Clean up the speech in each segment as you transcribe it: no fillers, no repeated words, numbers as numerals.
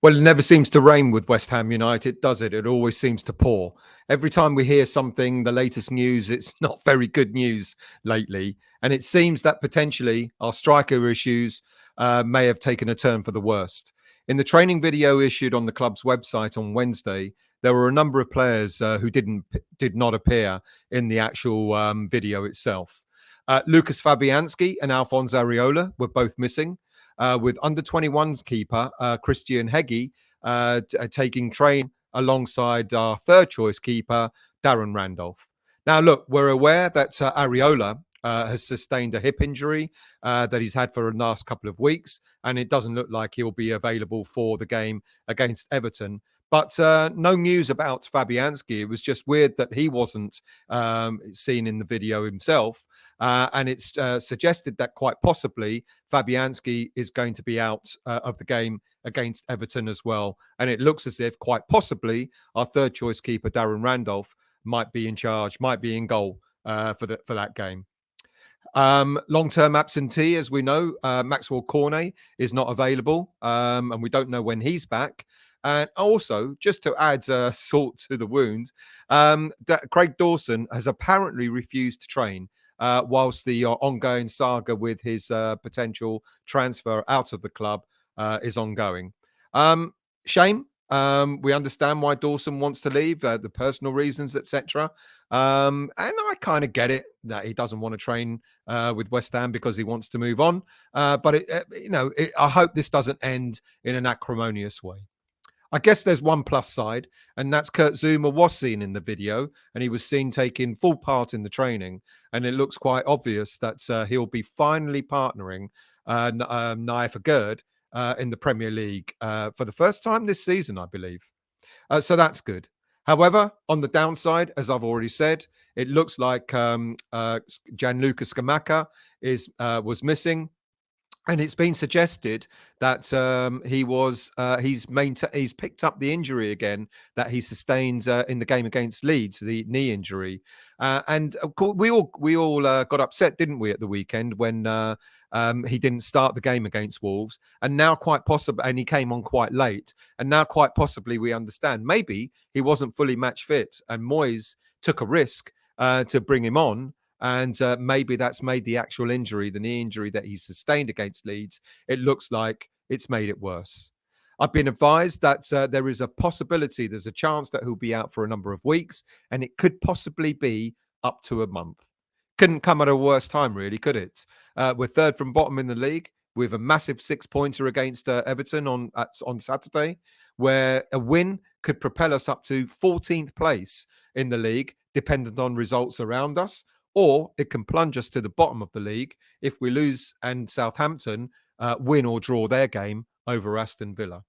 Well, it never seems to rain with West Ham United, does it? It always seems to pour. Every time we hear something, the latest news, it's not very good news lately. And it seems that potentially our striker issues may have taken a turn for the worst. In the training video issued on the club's website on Wednesday, there were a number of players who did not appear in the actual video itself. Lucas Fabianski and Alphonse Areola were both missing, with under 21s keeper Christian Heggie taking train alongside our third choice keeper, Darren Randolph. Now, look, we're aware that Areola has sustained a hip injury that he's had for the last couple of weeks, and it doesn't look like he'll be available for the game against Everton. But no news about Fabianski. It was just weird that he wasn't seen in the video himself. And it's suggested that quite possibly Fabianski is going to be out of the game against Everton as well. And it looks as if quite possibly our third choice keeper, Darren Randolph, might be in charge, might be in goal for that game. Long-term absentee, as we know, Maxwell Cornet is not available, and we don't know when he's back. And also, just to add salt to the wound, Craig Dawson has apparently refused to train whilst the ongoing saga with his potential transfer out of the club is ongoing. Shame. We understand why Dawson wants to leave, the personal reasons, etc. And I kind of get it that he doesn't want to train with West Ham because he wants to move on. But I hope this doesn't end in an acrimonious way. I guess there's one plus side, and that's Kurt Zuma was seen in the video, and he was seen taking full part in the training. And it looks quite obvious that he'll be finally partnering Naif Agurd in the Premier League for the first time this season, I believe. So that's good. However, on the downside, as I've already said, it looks like Gianluca Scamacca was missing. And it's been suggested that he's picked up the injury again that he sustained in the game against Leeds, the knee injury. And of course, we all got upset, didn't we, at the weekend when he didn't start the game against Wolves, and now quite possibly, and he came on quite late, and now quite possibly we understand maybe he wasn't fully match fit, and Moyes took a risk to bring him on. And maybe that's made the actual injury, the knee injury that he sustained against Leeds, it looks like it's made it worse. I've been advised that there is a possibility, there's a chance that he'll be out for a number of weeks, and it could possibly be up to a month. Couldn't come at a worse time, really, could it? We're third from bottom in the league with a massive 6-pointer against Everton on Saturday, where a win could propel us up to 14th place in the league, dependent on results around us. Or it can plunge us to the bottom of the league if we lose and Southampton win or draw their game over Aston Villa.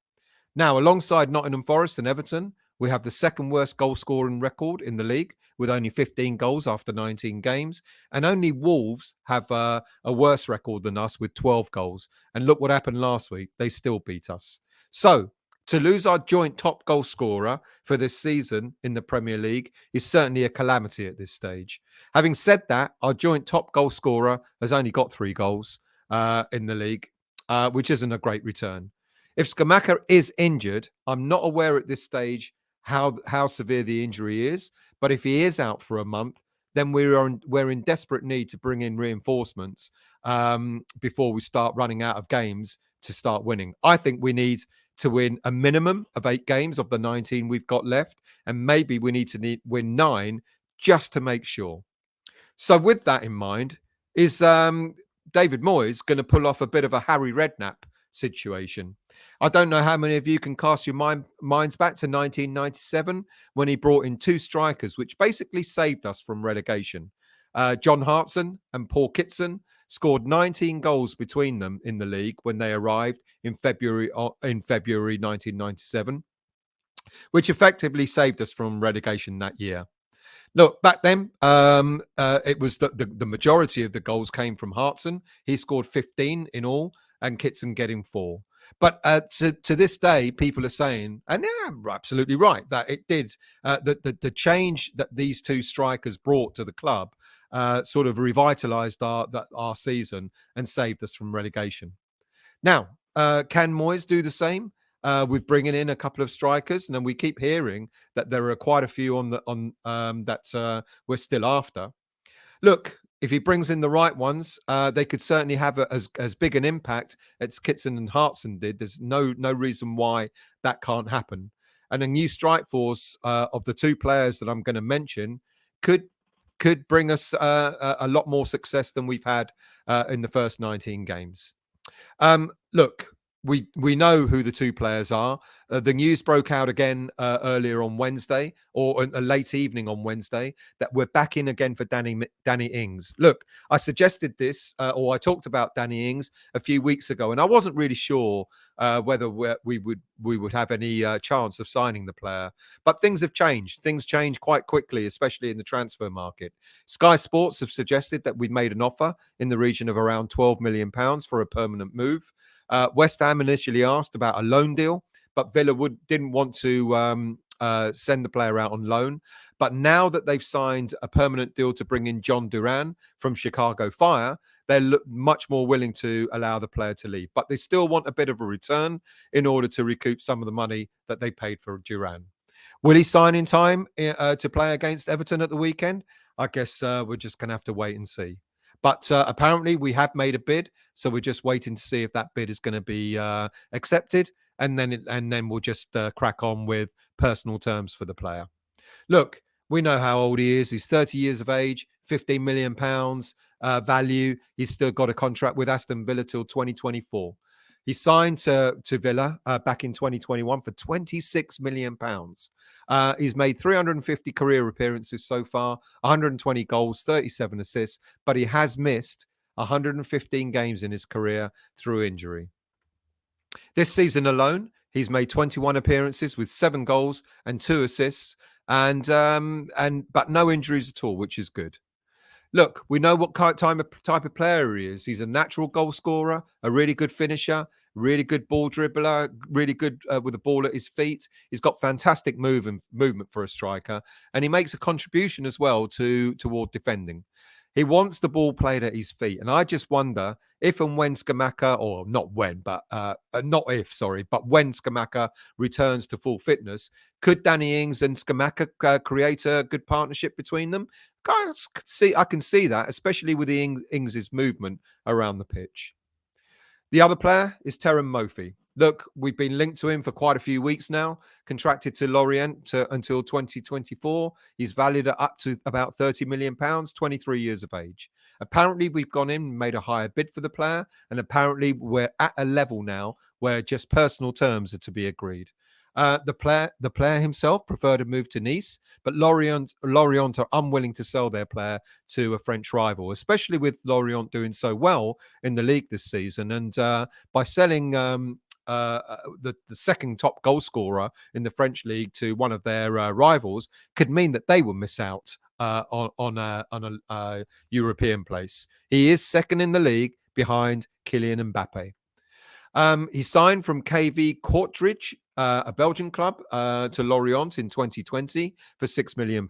Now, alongside Nottingham Forest and Everton, we have the second worst goal scoring record in the league with only 15 goals after 19 games. And only Wolves have a worse record than us with 12 goals. And look what happened last week. They still beat us. So to lose our joint top goal scorer for this season in the Premier League is certainly a calamity at this stage. Having said that, our joint top goal scorer has only got 3 goals in the league, which isn't a great return. If Scamacca is injured, I'm not aware at this stage how severe the injury is. But if he is out for a month, then we're in desperate need to bring in reinforcements before we start running out of games to start winning. I think we need to win a minimum of 8 games of the 19 we've got left. And maybe we need to win 9 just to make sure. So with that in mind, is David Moyes going to pull off a bit of a Harry Redknapp situation? I don't know how many of you can cast your minds back to 1997 when he brought in 2 strikers, which basically saved us from relegation. John Hartson and Paul Kitson scored 19 goals between them in the league when they arrived in February 1997, which effectively saved us from relegation that year. Look, back then, it was the majority of the goals came from Hartson. He scored 15 in all, and Kitson getting 4. But to this day, people are saying, and they're absolutely right, that it did, the change that these 2 strikers brought to the club sort of revitalised our season and saved us from relegation. Now, can Moyes do the same? with bringing in a couple of strikers, and then we keep hearing that there are quite a few that we're still after. Look, if he brings in the right ones, they could certainly have as big an impact as Kitson and Hartson did. There's no reason why that can't happen. And a new strike force of the two players that I'm going to mention could bring us a lot more success than we've had in the first 19 games. Look, we know who the two players are. The news broke out again earlier on Wednesday, or a late evening on Wednesday, that we're back in again for Danny Ings. Look, I suggested this, or I talked about Danny Ings a few weeks ago, and I wasn't really sure whether we would have any chance of signing the player. But things have changed. Things change quite quickly, especially in the transfer market. Sky Sports have suggested that we made an offer in the region of around £12 million for a permanent move. West Ham initially asked about a loan deal, but Villa didn't want to send the player out on loan. But now that they've signed a permanent deal to bring in John Duran from Chicago Fire, they're much more willing to allow the player to leave. But they still want a bit of a return in order to recoup some of the money that they paid for Duran. Will he sign in time to play against Everton at the weekend? I guess we're just going to have to wait and see. But apparently we have made a bid, so we're just waiting to see if that bid is going to be accepted, and then we'll just crack on with personal terms for the player. Look, we know how old he is. He's 30 years of age, £15 million value. He's still got a contract with Aston Villa till 2024. He signed to Villa back in 2021 for £26 million. He's made 350 career appearances so far, 120 goals, 37 assists, but he has missed 115 games in his career through injury. This season alone, he's made 21 appearances with 7 goals and 2 assists, but no injuries at all, which is good. Look, we know what type of player he is. He's a natural goal scorer, a really good finisher, really good ball dribbler, really good with the ball at his feet. He's got fantastic movement for a striker, and he makes a contribution as well toward defending. He wants the ball played at his feet, and I just wonder if and when Scamacca, or not when, but not if, sorry, but when Scamacca returns to full fitness, could Danny Ings and Scamacca create a good partnership between them? I can see that, especially with the Ings's movement around the pitch. The other player is Terem Moffi. Look, we've been linked to him for quite a few weeks now, contracted to Lorient until 2024. He's valued at up to about £30 million, 23 years of age. Apparently, we've gone in and made a higher bid for the player, and apparently we're at a level now where just personal terms are to be agreed. The player himself preferred a move to Nice, but Lorient are unwilling to sell their player to a French rival, especially with Lorient doing so well in the league this season. And by selling the second top goal scorer in the French league to one of their rivals could mean that they will miss out on a European place. He is second in the league behind Kylian Mbappe. He signed from KV Kortrijk, a Belgian club, to Lorient in 2020 for £6 million.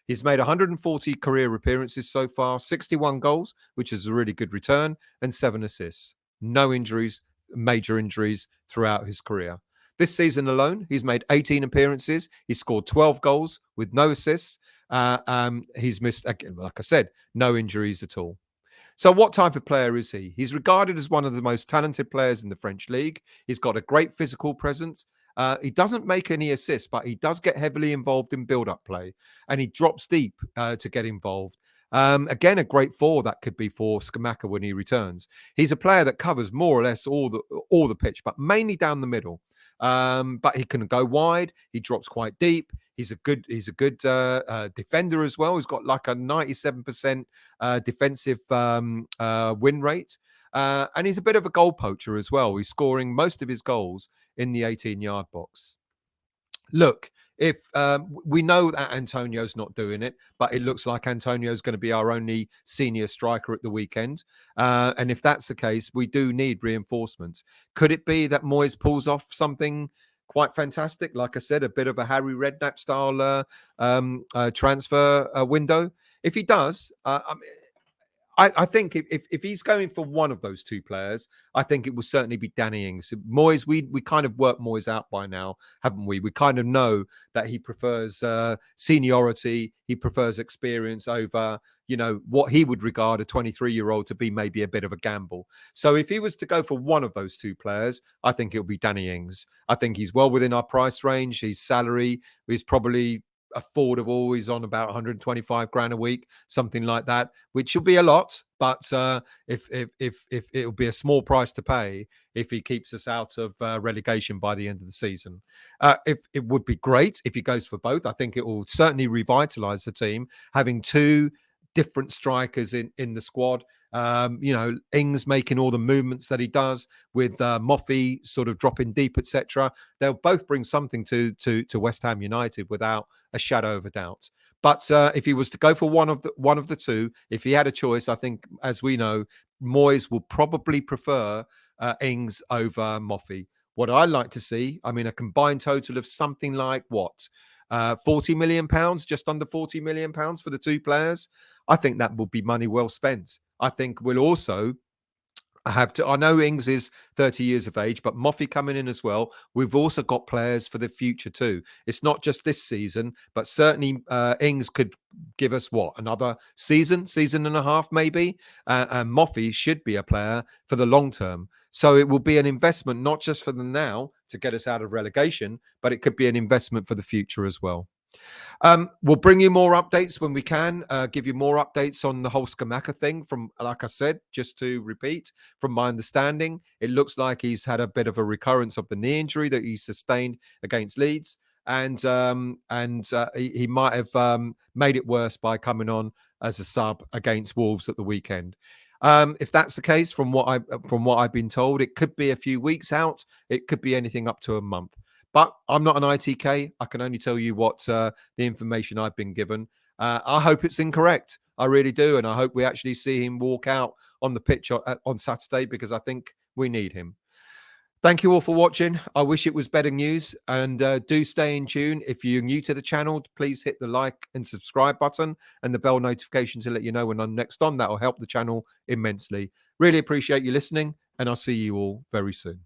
He's made 140 career appearances so far, 61 goals, which is a really good return, and 7 assists. No injuries, major injuries throughout his career. This season alone, he's made 18 appearances. He's scored 12 goals with no assists. He's missed, again, like I said, no injuries at all. So what type of player is he? He's regarded as one of the most talented players in the French league. He's got a great physical presence. He doesn't make any assists, but he does get heavily involved in build-up play, and he drops deep to get involved. Again, a great four that could be for Scamacca when he returns. He's a player that covers more or less all the pitch, but mainly down the middle. But he can go wide. He drops quite deep. He's a good defender as well. He's got like a 97% defensive win rate. And he's a bit of a goal poacher as well. He's scoring most of his goals in the 18-yard box. Look, if we know that Antonio's not doing it, but it looks like Antonio's going to be our only senior striker at the weekend. And if that's the case, we do need reinforcements. Could it be that Moyes pulls off something quite fantastic? Like I said, a bit of a Harry Redknapp style transfer window. If he does, I think if he's going for one of those two players, I think it will certainly be Danny Ings. Moyes, we kind of worked Moyes out by now, haven't we? We kind of know that he prefers seniority, he prefers experience over, what he would regard a 23-year-old to be maybe a bit of a gamble. So if he was to go for one of those two players, I think it'll be Danny Ings. I think he's well within our price range. His salary is probably affordable. He's on about 125 grand a week, something like that, which will be a lot. But if it'll be a small price to pay if he keeps us out of relegation by the end of the season. If it would be great if he goes for both. I think it will certainly revitalise the team having two different strikers in the squad. Ings making all the movements that he does with Moffi sort of dropping deep, etc. They'll both bring something to West Ham United without a shadow of a doubt. But if he was to go for one of the two, if he had a choice, I think, as we know, Moyes will probably prefer Ings over Moffi. What I like to see, I mean, a combined total of something like what? 40 million pounds, just under 40 million pounds for the two players. I think that will be money well spent. I think we'll also I know Ings is 30 years of age, but Moffi coming in as well. We've also got players for the future too. It's not just this season, but certainly Ings could give us another season and a half maybe. And Moffi should be a player for the long term. So it will be an investment, not just for the now to get us out of relegation, but it could be an investment for the future as well. We'll bring you more updates when we can, give you more updates on the whole Scamacca thing. From, like I said, just to repeat, from my understanding, it looks like he's had a bit of a recurrence of the knee injury that he sustained against Leeds. And he might have made it worse by coming on as a sub against Wolves at the weekend. If that's the case, from what I've been told, it could be a few weeks out. It could be anything up to a month. But I'm not an ITK. I can only tell you what the information I've been given. I hope it's incorrect. I really do. And I hope we actually see him walk out on the pitch on Saturday, because I think we need him. Thank you all for watching. I wish it was better news. And do stay in tune. If you're new to the channel, please hit the like and subscribe button and the bell notification to let you know when I'm next on. That will help the channel immensely. Really appreciate you listening. And I'll see you all very soon.